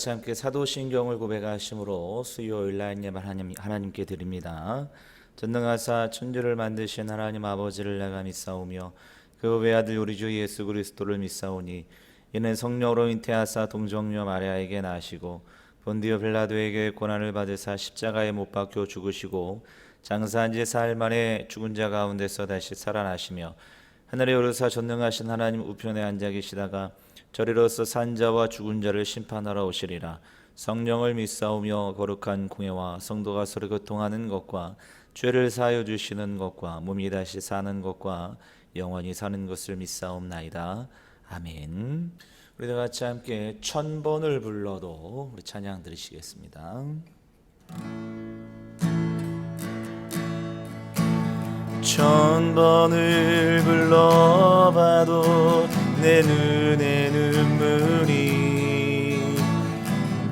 같이 함께 사도신경을 고백하심으로 수요일 날 예배 하나님께 드립니다. 전능하사 천지를 만드신 하나님 아버지를 내가 믿사오며 그 외아들 우리 주 예수 그리스도를 믿사오니 이는 성령으로 잉태하사 동정녀 마리아에게 나시고 본디오 빌라도에게 고난을 받으사 십자가에 못 박혀 죽으시고 장사한 지 사흘 만에 죽은 자 가운데서 다시 살아나시며 하늘에 오르사 전능하신 하나님 우편에 앉아 계시다가 저리로서 산자와 죽은 자를 심판하러 오시리라. 성령을 믿사오며 거룩한 공예와 성도가 서로 교통하는 것과 죄를 사하여 주시는 것과 몸이 다시 사는 것과 영원히 사는 것을 믿사옵나이다. 아멘. 우리 다 같이 함께 1000번을 불러도 우리 찬양 들으시겠습니다. 1000번을 불러봐도 내 눈에 눈물이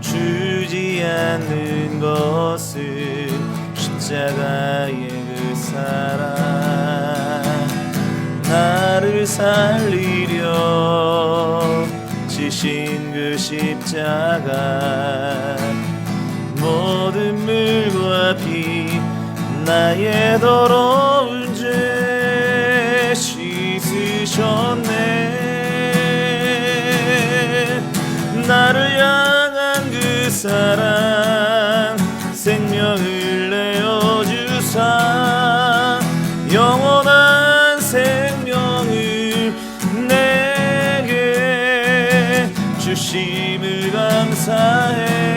주지 않는 것은 십자가의 그 사랑, 나를 살리려 지신 그 십자가, 모든 물과 피 나의 더러운 죄 씻으셨네. 나를 향한 그 사랑, 생명을 내어주사 영원한 생명을 내게 주심을 감사해.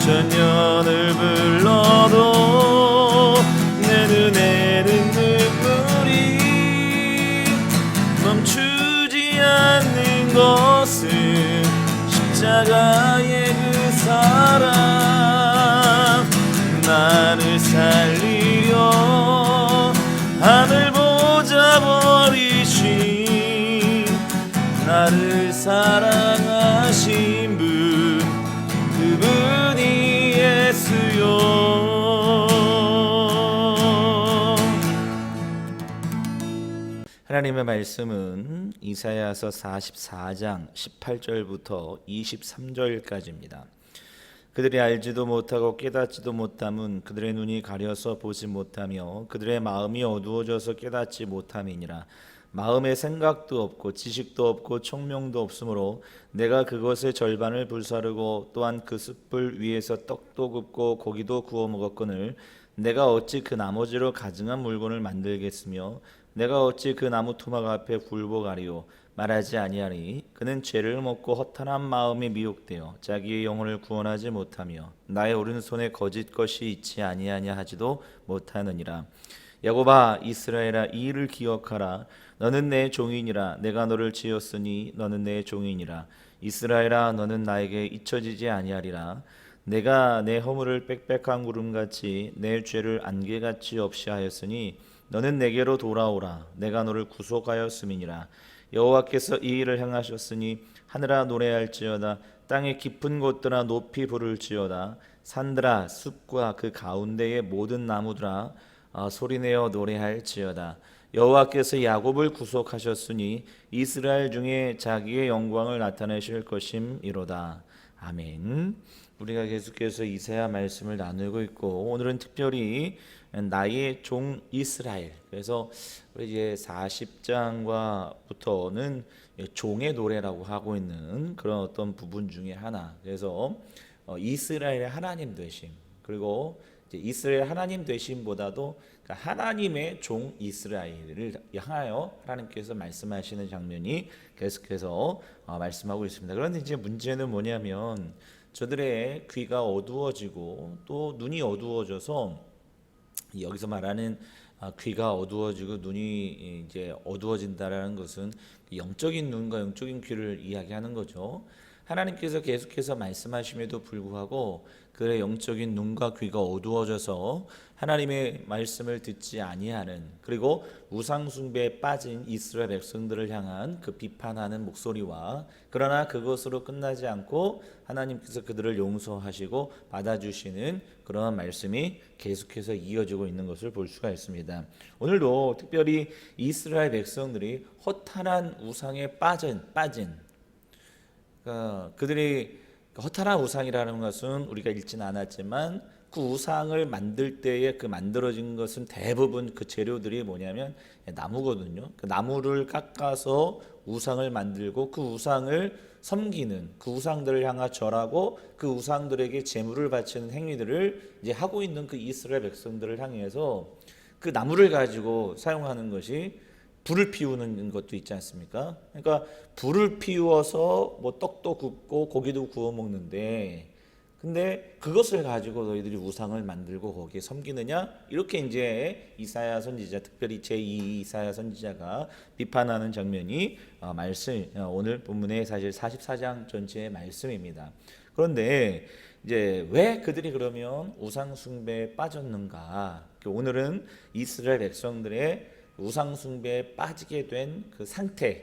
천년을 불러도 내 눈에는 눈물이 멈추지 않는 것은 십자가의 그 사랑, 나를 살리려 하늘 보좌 버리신 나를 사랑하신 분, 그분이 예수요. 하나님의 말씀은 이사야서 44장 18절부터 23절까지입니다. 그들이 알지도 못하고 깨닫지도 못함은 그들의 눈이 가려서 보지 못하며 그들의 마음이 어두워져서 깨닫지 못함이니라. 마음에 생각도 없고 지식도 없고 총명도 없으므로 내가 그것의 절반을 불사르고 또한 그 숯불 위에서 떡도 굽고 고기도 구워 먹었거늘 내가 어찌 그 나머지로 가증한 물건을 만들겠으며 내가 어찌 그 나무 토막 앞에 굴복하리요. 말하지 아니하니 그는 죄를 먹고 허탄한 마음이 미혹되어 자기의 영혼을 구원하지 못하며 나의 오른손에 거짓 것이 있지 아니하냐 하지도 못하느니라. 야곱아 이스라엘아 이 일을 기억하라. 너는 내 종이니라. 내가 너를 지었으니 너는 내 종이니라. 이스라엘아 너는 나에게 잊혀지지 아니하리라. 내가 내 허물을 빽빽한 구름같이 내 죄를 안개같이 없이 하였으니 너는 내게로 돌아오라. 내가 너를 구속하였음이니라. 여호와께서 이 일을 행하셨으니 하늘아 노래할지어다. 땅의 깊은 곳들아 높이 부를지어다. 산들아 숲과 그 가운데의 모든 나무들아 소리내어 노래할지어다. 여호와께서 야곱을 구속하셨으니 이스라엘 중에 자기의 영광을 나타내실 것임이로다. 아멘. 우리가 계속해서 이사야 말씀을 나누고 있고 오늘은 특별히 나의 종 이스라엘, 그래서 우리 이제 40장과부터는 종의 노래라고 하고 있는 그런 어떤 부분 중에 하나. 그래서 이스라엘의 하나님 되심, 그리고 이제 이스라엘 하나님 되심보다도 하나님의 종 이스라엘을 향하여 하나님께서 말씀하시는 장면이 계속해서 말씀하고 있습니다. 그런데 이제 문제는 뭐냐면 저들의 귀가 어두워지고 또 눈이 어두워져서, 여기서 말하는 귀가 어두워지고 눈이 이제 어두워진다라는 것은 영적인 눈과 영적인 귀를 이야기하는 거죠. 하나님께서 계속해서 말씀하심에도 불구하고 그의 영적인 눈과 귀가 어두워져서 하나님의 말씀을 듣지 아니하는, 그리고 우상 숭배에 빠진 이스라엘 백성들을 향한 그 비판하는 목소리와, 그러나 그것으로 끝나지 않고 하나님께서 그들을 용서하시고 받아주시는 그런 말씀이 계속해서 이어지고 있는 것을 볼 수가 있습니다. 오늘도 특별히 이스라엘 백성들이 허탄한 우상에 빠진 그러니까 그들이 허탄한 우상이라는 것은 우리가 읽지는 않았지만 그 우상을 만들 때에 그 만들어진 것은 대부분 그 재료들이 뭐냐면 나무거든요. 그 나무를 깎아서 우상을 만들고 그 우상을 섬기는, 그 우상들을 향하 절하고 그 우상들에게 제물을 바치는 행위들을 이제 하고 있는 그 이스라엘 백성들을 향해서 그 나무를 가지고 사용하는 것이 불을 피우는 것도 있지 않습니까? 그러니까 불을 피워서 뭐 떡도 굽고 고기도 구워 먹는데, 근데 그것을 가지고 너희들이 우상을 만들고 거기에 섬기느냐? 이렇게 이제 이사야 선지자, 특별히 제2 이사야 선지자가 비판하는 장면이 오늘 본문의 사실 44장 전체의 말씀입니다. 그런데 이제 왜 그들이 그러면 우상 숭배에 빠졌는가? 오늘은 이스라엘 백성들의 우상 숭배에 빠지게 된 그 상태,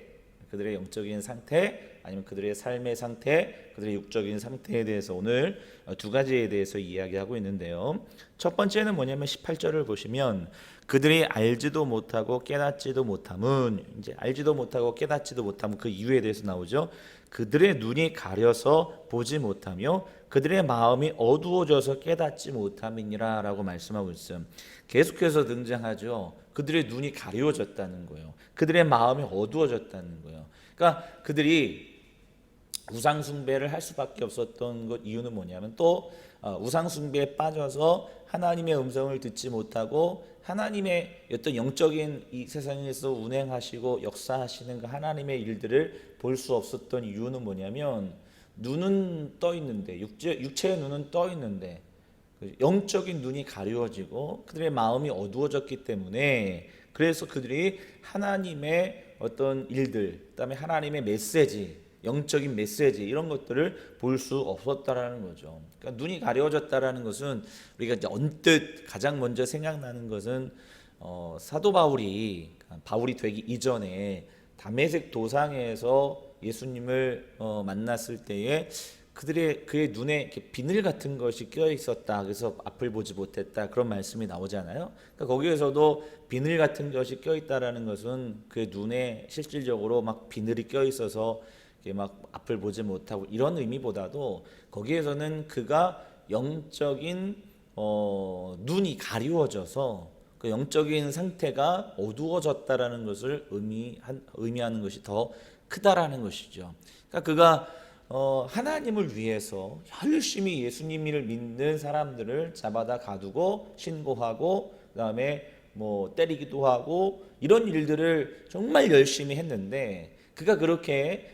그들의 영적인 상태, 아니면 그들의 삶의 상태, 그들의 육적인 상태에 대해서 오늘 두 가지에 대해서 이야기하고 있는데요. 첫 번째는 뭐냐면 18절을 보시면 그들이 알지도 못하고 깨닫지도 못함은, 이제 알지도 못하고 깨닫지도 못함은 그 이유에 대해서 나오죠. 그들의 눈이 가려서 보지 못하며 그들의 마음이 어두워져서 깨닫지 못함이니라 라고 말씀하고 있어요. 계속해서 등장하죠. 그들의 눈이 가려워졌다는 거예요. 그들의 마음이 어두워졌다는 거예요. 그러니까 그들이 우상 숭배를 할 수밖에 없었던 것 이유는 뭐냐면 또 우상 숭배에 빠져서 하나님의 음성을 듣지 못하고 하나님의 어떤 영적인 이 세상에서 운행하시고 역사하시는 그 하나님의 일들을 볼 수 없었던 이유는 뭐냐면 눈은 떠 있는데 육체의 눈은 떠 있는데 영적인 눈이 가려워지고 그들의 마음이 어두워졌기 때문에, 그래서 그들이 하나님의 어떤 일들, 그다음에 하나님의 메시지, 영적인 메시지 이런 것들을 볼 수 없었다라는 거죠. 그러니까 눈이 가려워졌다라는 것은 우리가 이제 언뜻 가장 먼저 생각나는 것은 사도 바울이 되기 이전에 다메섹 도상에서 예수님을 만났을 때에 그의 눈에 이렇게 비늘 같은 것이 껴 있었다. 그래서 앞을 보지 못했다. 그런 말씀이 나오잖아요. 그러니까 거기에서도 비늘 같은 것이 껴 있다라는 것은 그의 눈에 실질적으로 막 비늘이 껴 있어서 막 앞을 보지 못하고 이런 의미보다도 거기에서는 그가 영적인 눈이 가리워져서 그 영적인 상태가 어두워졌다라는 것을 의미하는 것이 더 크다라는 것이죠. 그러니까 그가 하나님을 위해서 열심히 예수님을 믿는 사람들을 잡아다 가두고 신고하고 그다음에 뭐 때리기도 하고 이런 일들을 정말 열심히 했는데, 그가 그렇게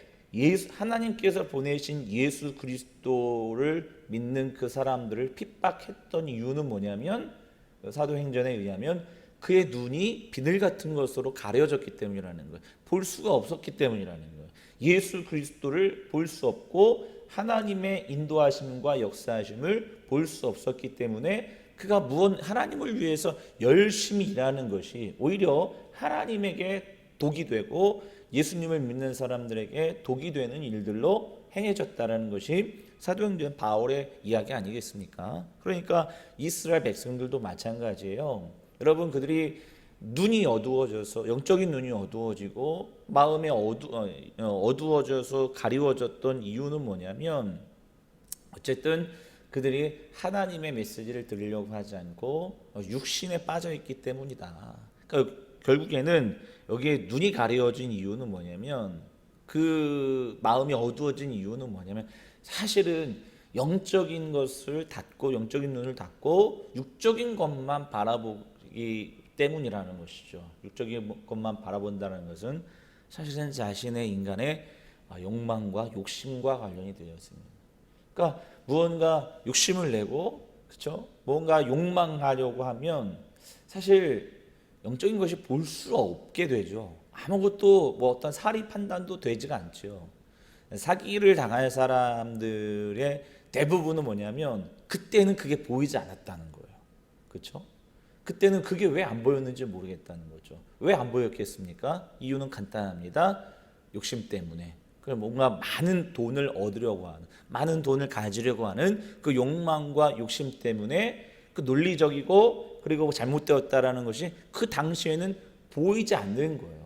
하나님께서 보내신 예수 그리스도를 믿는 그 사람들을 핍박했던 이유는 뭐냐면 사도행전에 의하면 그의 눈이 비늘 같은 것으로 가려졌기 때문이라는 거예요. 볼 수가 없었기 때문이라는 거예요. 예수 그리스도를 볼 수 없고 하나님의 인도하심과 역사하심을 볼 수 없었기 때문에 그가 하나님을 위해서 열심히 일하는 것이 오히려 하나님에게 독이 되고 예수님을 믿는 사람들에게 독이 되는 일들로 행해졌다라는 것이 사도행전 바울의 이야기 아니겠습니까? 그러니까 이스라엘 백성들도 마찬가지예요. 여러분, 그들이 눈이 어두워져서 영적인 눈이 어두워지고 마음이 어두워져서 가리워졌던 이유는 뭐냐면 어쨌든 그들이 하나님의 메시지를 들으려고 하지 않고 육신에 빠져 있기 때문이다. 그러니까 결국에는 여기에 눈이 가려워진 이유는 뭐냐면, 그 마음이 어두워진 이유는 뭐냐면 사실은 영적인 것을 닫고 영적인 눈을 닫고 육적인 것만 바라보기 때문이라는 것이죠. 육적인 것만 바라본다는 것은 사실은 자신의 인간의 욕망과 욕심과 관련이 되어 있습니다. 그러니까 무언가 욕심을 내고, 그렇죠? 뭔가 욕망하려고 하면 사실 영적인 것이 볼 수 없게 되죠. 아무것도 뭐 어떤 사리 판단도 되지가 않죠. 사기를 당할 사람들의 대부분은 뭐냐면 그때는 그게 보이지 않았다는 거예요. 그렇죠? 그때는 그게 왜 안 보였는지 모르겠다는 거죠. 왜 안 보였겠습니까? 이유는 간단합니다. 욕심 때문에. 뭔가 많은 돈을 얻으려고 하는, 많은 돈을 가지려고 하는 그 욕망과 욕심 때문에 그 논리적이고 그리고 잘못되었다라는 것이 그 당시에는 보이지 않는 거예요.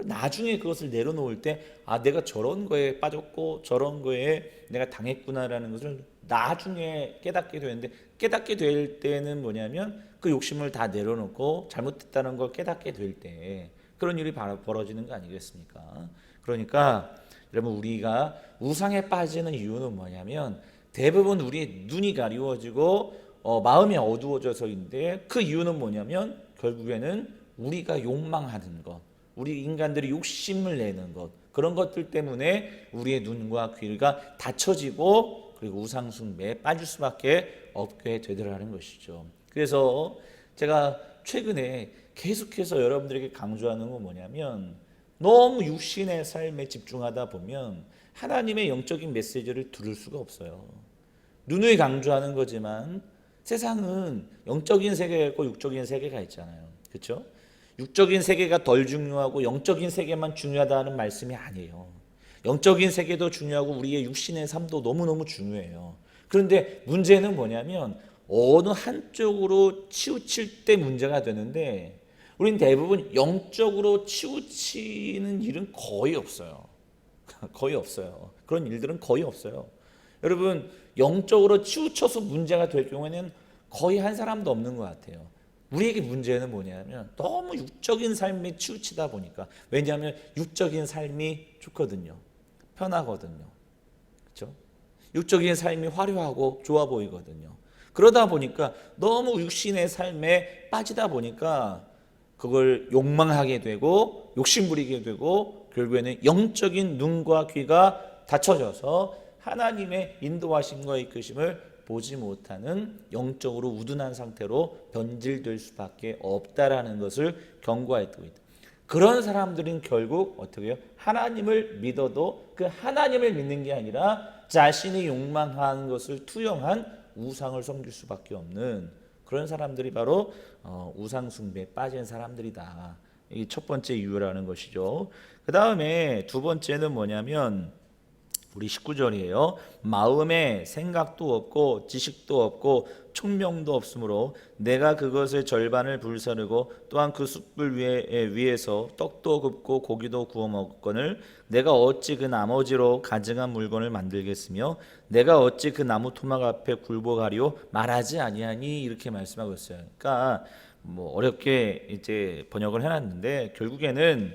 나중에 그것을 내려놓을 때 내가 저런 거에 빠졌고 저런 거에 내가 당했구나라는 것을 나중에 깨닫게 되는데, 깨닫게 될 때는 뭐냐면 그 욕심을 다 내려놓고 잘못됐다는 걸 깨닫게 될 때 그런 일이 바로 벌어지는 거 아니겠습니까? 그러니까 여러분, 우리가 우상에 빠지는 이유는 뭐냐면 대부분 우리의 눈이 가리워지고 마음이 어두워져서인데, 그 이유는 뭐냐면 결국에는 우리가 욕망하는 것, 우리 인간들이 욕심을 내는 것, 그런 것들 때문에 우리의 눈과 귀가 닫혀지고 그리고 우상 숭배에 빠질 수밖에 없게 되더라는 것이죠. 그래서 제가 최근에 계속해서 여러분들에게 강조하는 건 뭐냐면, 너무 육신의 삶에 집중하다 보면 하나님의 영적인 메시지를 들을 수가 없어요. 누누이 강조하는 거지만 세상은 영적인 세계가 있고 육적인 세계가 있잖아요. 그렇죠? 육적인 세계가 덜 중요하고 영적인 세계만 중요하다는 말씀이 아니에요. 영적인 세계도 중요하고 우리의 육신의 삶도 너무너무 중요해요. 그런데 문제는 뭐냐면 어느 한쪽으로 치우칠 때 문제가 되는데, 우린 대부분 영적으로 치우치는 일은 거의 없어요. 거의 없어요. 그런 일들은 거의 없어요. 여러분, 영적으로 치우쳐서 문제가 될 경우에는 거의 한 사람도 없는 것 같아요. 우리에게 문제는 뭐냐면 너무 육적인 삶에 치우치다 보니까. 왜냐하면 육적인 삶이 좋거든요. 편하거든요. 그렇죠? 육적인 삶이 화려하고 좋아 보이거든요. 그러다 보니까 너무 육신의 삶에 빠지다 보니까 그걸 욕망하게 되고 욕심부리게 되고 결국에는 영적인 눈과 귀가 닫혀져서 하나님의 인도하심과 이끄심을 보지 못하는 영적으로 우둔한 상태로 변질될 수밖에 없다라는 것을 경고하고 있다. 그런 사람들은 결국 어떻게 해요? 하나님을 믿어도 그 하나님을 믿는 게 아니라 자신이 욕망하는 것을 투영한 우상을 섬길 수밖에 없는 그런 사람들이 바로 우상 숭배에 빠진 사람들이다. 이 첫 번째 이유라는 것이죠. 그 다음에 두 번째는 뭐냐면 우리 19절이에요. 마음에 생각도 없고 지식도 없고 총명도 없으므로 내가 그것의 절반을 불사르고 또한 그 숯불 위에서 떡도 굽고 고기도 구워 먹거늘 내가 어찌 그 나머지로 가증한 물건을 만들겠으며 내가 어찌 그 나무 토막 앞에 굴복하리요 말하지 아니하니, 이렇게 말씀하고 있어요. 그러니까 뭐 어렵게 이제 번역을 해놨는데 결국에는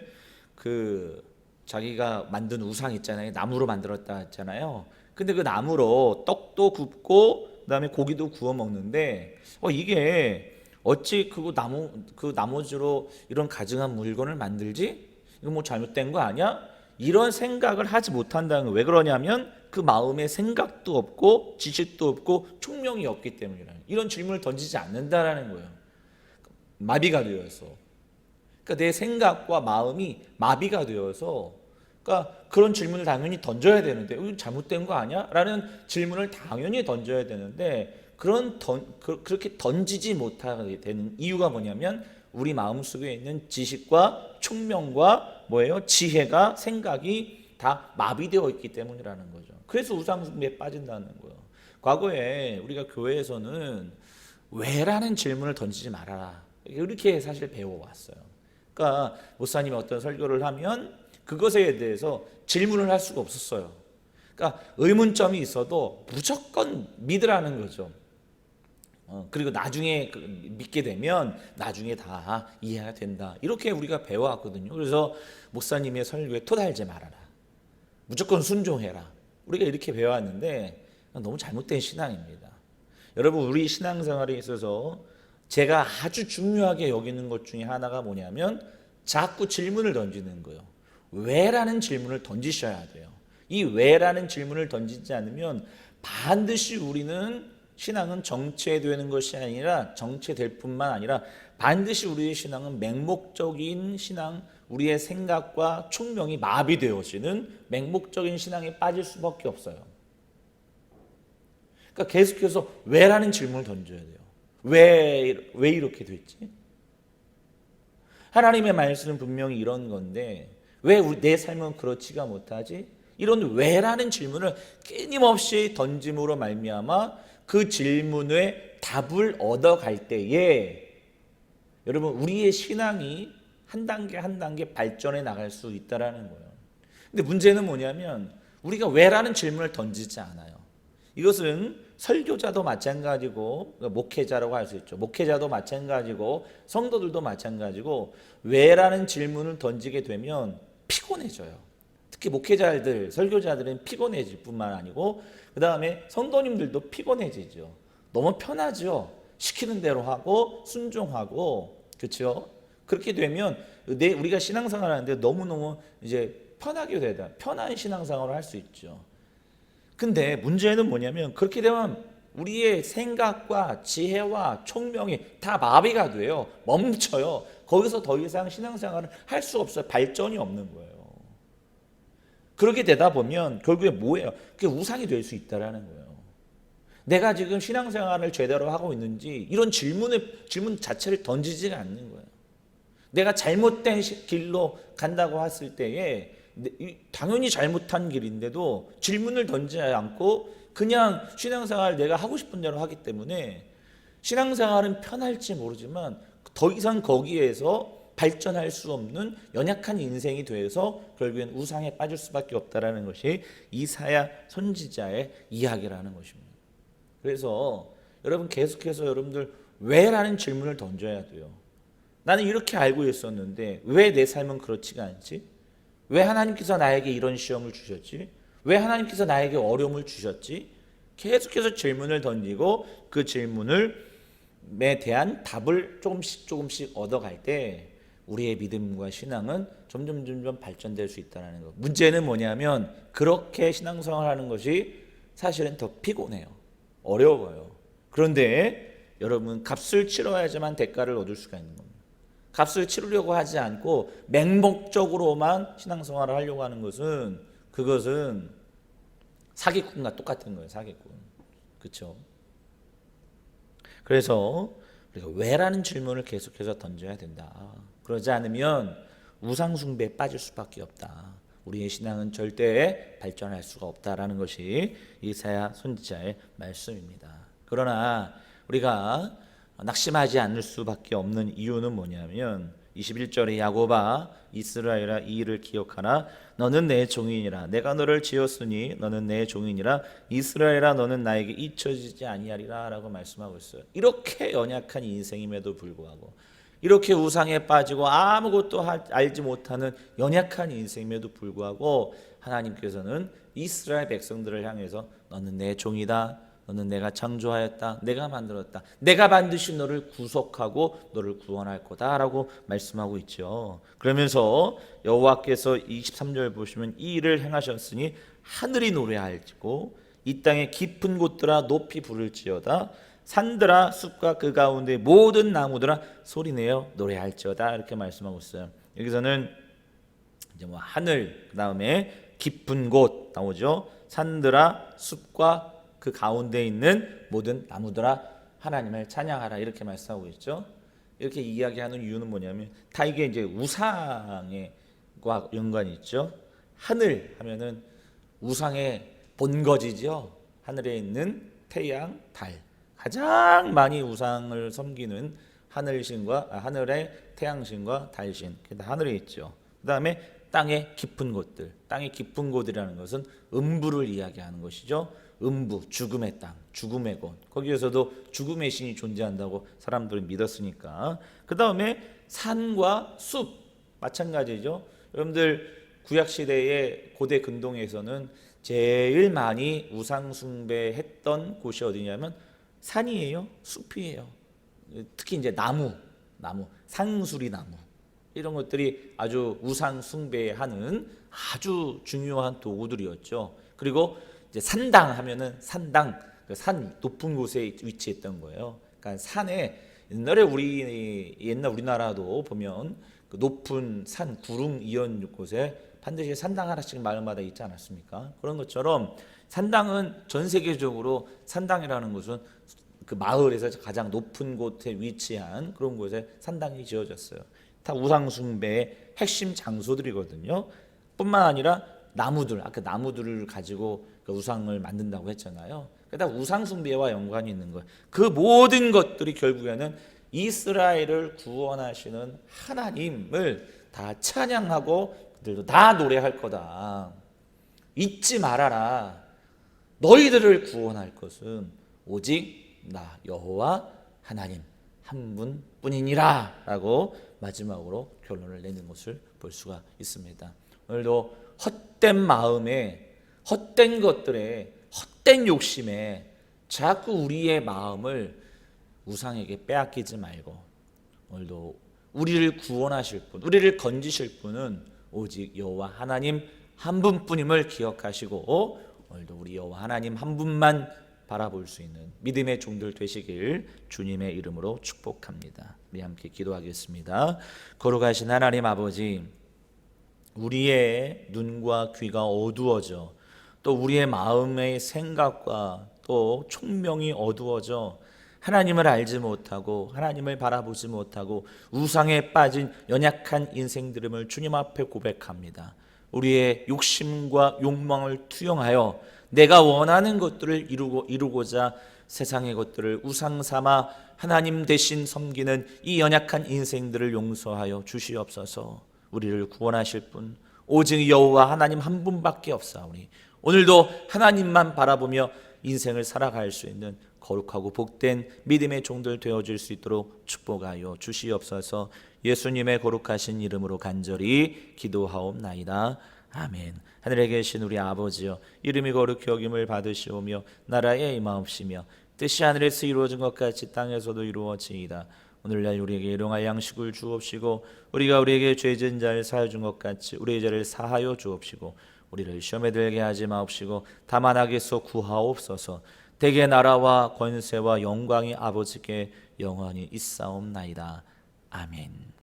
자기가 만든 우상 있잖아요. 나무로 만들었다 했잖아요. 근데 그 나무로 떡도 굽고 그다음에 고기도 구워 먹는데 이게 어찌 그 나머지로 이런 가증한 물건을 만들지? 이거 뭐 잘못된 거 아니야? 이런 생각을 하지 못한다는 거예요. 왜 그러냐면 그 마음에 생각도 없고 지식도 없고 총명이 없기 때문이라. 이런 질문을 던지지 않는다라는 거예요. 마비가 되어서. 그러니까 내 생각과 마음이 마비가 되어서, 그러니까 그런 질문을 당연히 던져야 되는데 이거 잘못된 거 아니야? 라는 질문을 당연히 던져야 되는데 그렇게 던지지 못하게 되는 이유가 뭐냐면 우리 마음속에 있는 지식과 총명과 지혜가, 생각이 다 마비되어 있기 때문이라는 거죠. 그래서 우상숭배에 빠진다는 거예요. 과거에 우리가 교회에서는 왜라는 질문을 던지지 말아라, 이렇게 사실 배워왔어요. 그러니까 목사님이 어떤 설교를 하면 그것에 대해서 질문을 할 수가 없었어요. 그러니까 의문점이 있어도 무조건 믿으라는 거죠. 그리고 나중에 믿게 되면 나중에 다 이해가 된다. 이렇게 우리가 배워왔거든요. 그래서 목사님의 설교에 토달지 말아라. 무조건 순종해라. 우리가 이렇게 배워왔는데 너무 잘못된 신앙입니다. 여러분, 우리 신앙생활에 있어서 제가 아주 중요하게 여기는 것 중에 하나가 뭐냐면 자꾸 질문을 던지는 거예요. 왜라는 질문을 던지셔야 돼요. 이 왜라는 질문을 던지지 않으면 반드시 우리는 신앙은 정체되는 것이 아니라 정체될 뿐만 아니라 반드시 우리의 신앙은 맹목적인 신앙, 우리의 생각과 총명이 마비되어지는 맹목적인 신앙에 빠질 수밖에 없어요. 그러니까 계속해서 왜라는 질문을 던져야 돼요. 왜 이렇게 됐지? 하나님의 말씀은 분명히 이런 건데 왜 내 삶은 그렇지가 못하지? 이런 왜라는 질문을 끊임없이 던짐으로 말미암아 그 질문에 답을 얻어갈 때에 여러분, 우리의 신앙이 한 단계 한 단계 발전해 나갈 수 있다라는 거예요. 근데 문제는 뭐냐면 우리가 왜라는 질문을 던지지 않아요. 이것은 설교자도 마찬가지고 목회자라고 할 수 있죠. 목회자도 마찬가지고 성도들도 마찬가지고 왜라는 질문을 던지게 되면 피곤해져요. 특히 목회자들, 설교자들은 피곤해질 뿐만 아니고 그 다음에 성도님들도 피곤해지죠. 너무 편하죠. 시키는 대로 하고 순종하고 그렇죠. 그렇게 되면 우리가 신앙생활 하는데 너무너무 이제 편하게 되다. 편한 신앙생활을 할 수 있죠. 근데 문제는 뭐냐면 그렇게 되면 우리의 생각과 지혜와 총명이 다 마비가 돼요. 멈춰요. 거기서 더 이상 신앙생활을 할 수 없어요. 발전이 없는 거예요. 그렇게 되다 보면 결국에 뭐예요? 그게 우상이 될 수 있다라는 거예요. 내가 지금 신앙생활을 제대로 하고 있는지 이런 질문 자체를 던지지가 않는 거예요. 내가 잘못된 길로 간다고 했을 때에 당연히 잘못한 길인데도 질문을 던지지 않고 그냥 신앙생활 내가 하고 싶은 대로 하기 때문에 신앙생활은 편할지 모르지만 더 이상 거기에서 발전할 수 없는 연약한 인생이 되어서 결국엔 우상에 빠질 수밖에 없다라는 것이 이사야 선지자의 이야기라는 것입니다. 그래서 여러분 계속해서 여러분들 왜라는 질문을 던져야 돼요. 나는 이렇게 알고 있었는데 왜 내 삶은 그렇지가 않지? 왜 하나님께서 나에게 이런 시험을 주셨지? 왜 하나님께서 나에게 어려움을 주셨지? 계속해서 질문을 던지고 그 질문에 대한 답을 조금씩 얻어갈 때 우리의 믿음과 신앙은 점점 발전될 수 있다는 것. 문제는 뭐냐면 그렇게 신앙생활하는 것이 사실은 더 피곤해요. 어려워요. 그런데 여러분 값을 치러야지만 대가를 얻을 수가 있는 겁니다. 값을 치르려고 하지 않고 맹목적으로만 신앙생활을 하려고 하는 것은 그것은 사기꾼과 똑같은 거예요. 사기꾼. 그렇죠? 그래서 우리가 왜라는 질문을 계속해서 던져야 된다. 그러지 않으면 우상 숭배에 빠질 수밖에 없다. 우리의 신앙은 절대 발전할 수가 없다라는 것이 이사야 선지자의 말씀입니다. 그러나 우리가 낙심하지 않을 수밖에 없는 이유는 뭐냐면 21절에 야곱아 이스라엘아 이 일을 기억하라 너는 내 종이니라 내가 너를 지었으니 너는 내 종이니라 이스라엘아 너는 나에게 잊혀지지 아니하리라 라고 말씀하고 있어요. 이렇게 연약한 인생임에도 불구하고 이렇게 우상에 빠지고 아무것도 알지 못하는 연약한 인생임에도 불구하고 하나님께서는 이스라엘 백성들을 향해서 너는 내 종이다. 너는 내가 창조하였다. 내가 만들었다. 내가 반드시 너를 구속하고 너를 구원할 거다 라고 말씀하고 있죠. 그러면서 여호와께서 23절 보시면 이 일을 행하셨으니 하늘이 노래할지고 이 땅의 깊은 곳들아 높이 부를지어다. 산들아 숲과 그 가운데 모든 나무들아 소리내어 노래할지어다 이렇게 말씀하고 있어요. 여기서는 이제 뭐 하늘 그다음에 깊은 곳 나오죠. 산들아 숲과 그 가운데 있는 모든 나무들아 하나님을 찬양하라 이렇게 말씀하고 있죠. 이렇게 이야기하는 이유는 뭐냐면 다 이게 이제 우상과 연관이 있죠. 하늘 하면은 우상의 본거지죠. 하늘에 있는 태양, 달. 가장 많이 우상을 섬기는 하늘의 태양신과 달신, 하늘에 있죠. 그 다음에 땅의 깊은 곳들, 땅의 깊은 곳이라는 것은 음부를 이야기하는 것이죠. 음부, 죽음의 땅, 죽음의 곳. 거기에서도 죽음의 신이 존재한다고 사람들은 믿었으니까. 그 다음에 산과 숲, 마찬가지죠. 여러분들 구약 시대의 고대 근동에서는 제일 많이 우상 숭배했던 곳이 어디냐면 산이에요, 숲이에요. 특히 이제 나무, 상수리 나무 이런 것들이 아주 우상 숭배하는 아주 중요한 도구들이었죠. 그리고 이제 산당 하면은 산당, 산 높은 곳에 위치했던 거예요. 그러니까 산에 옛날 우리나라도 보면 그 높은 산 구릉 이런 곳에 반드시 산당 하나씩 마을마다 있지 않았습니까? 그런 것처럼 산당은 전 세계적으로 산당이라는 것은 그 마을에서 가장 높은 곳에 위치한 그런 곳에 산당이 지어졌어요. 다 우상 숭배의 핵심 장소들이거든요. 뿐만 아니라 나무들, 아까 나무들을 가지고 그 우상을 만든다고 했잖아요. 그러니까 우상 숭배와 연관이 있는 거예요. 그 모든 것들이 결국에는 이스라엘을 구원하시는 하나님을 다 찬양하고 그들도 다 노래할 거다. 잊지 말아라. 너희들을 구원할 것은 오직 나 여호와 하나님 한 분뿐이니라 라고 마지막으로 결론을 내는 것을 볼 수가 있습니다. 오늘도 헛된 마음에, 헛된 것들에, 헛된 욕심에 자꾸 우리의 마음을 우상에게 빼앗기지 말고, 오늘도 우리를 구원하실 분, 우리를 건지실 분은 오직 여호와 하나님 한 분뿐임을 기억하시고, 오늘도 우리 여호와 하나님 한 분만 바라볼 수 있는 믿음의 종들 되시길 주님의 이름으로 축복합니다. 우리 함께 기도하겠습니다. 거룩하신 하나님 아버지, 우리의 눈과 귀가 어두워져 또 우리의 마음의 생각과 또 총명이 어두워져 하나님을 알지 못하고 하나님을 바라보지 못하고 우상에 빠진 연약한 인생들임을 주님 앞에 고백합니다. 우리의 욕심과 욕망을 투영하여 내가 원하는 것들을 이루고자 세상의 것들을 우상 삼아 하나님 대신 섬기는 이 연약한 인생들을 용서하여 주시옵소서. 우리를 구원하실 분 오직 여호와 하나님 한 분밖에 없사오니 오늘도 하나님만 바라보며 인생을 살아갈 수 있는 거룩하고 복된 믿음의 종들 되어질 수 있도록 축복하여 주시옵소서. 예수님의 거룩하신 이름으로 간절히 기도하옵나이다. 아멘. 하늘에 계신 우리 아버지여, 이름이 거룩히 여김을 받으시오며 나라의 임하옵시며 뜻이 하늘에서 이루어진 것 같이 땅에서도 이루어지이다. 오늘날 우리에게 일용할 양식을 주옵시고 우리가 우리에게 죄진 자를 사하여 준 것 같이 우리의 죄를 사하여 주옵시고 우리를 시험에 들게 하지 마옵시고 다만 악에서 구하옵소서. 대개 나라와 권세와 영광이 아버지께 영원히 있사옵나이다. 아멘.